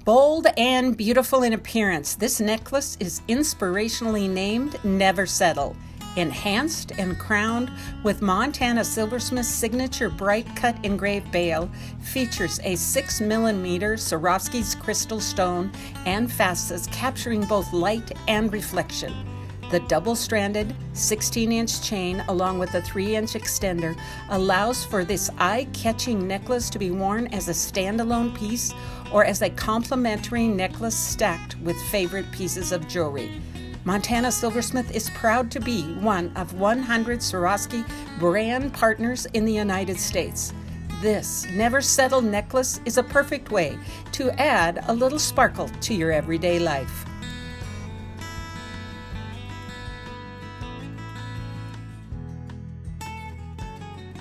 Bold and beautiful in appearance, this necklace is inspirationally named Never Settle. Enhanced and crowned with Montana Silversmiths' signature bright cut engraved bail, features a 6mm Swarovski's crystal stone and facets capturing both light and reflection. The double-stranded 16-inch chain along with a 3-inch extender allows for this eye-catching necklace to be worn as a standalone piece or as a complementary necklace stacked with favorite pieces of jewelry. Montana Silversmith is proud to be one of 100 Swarovski brand partners in the United States. This Never Settle necklace is a perfect way to add a little sparkle to your everyday life.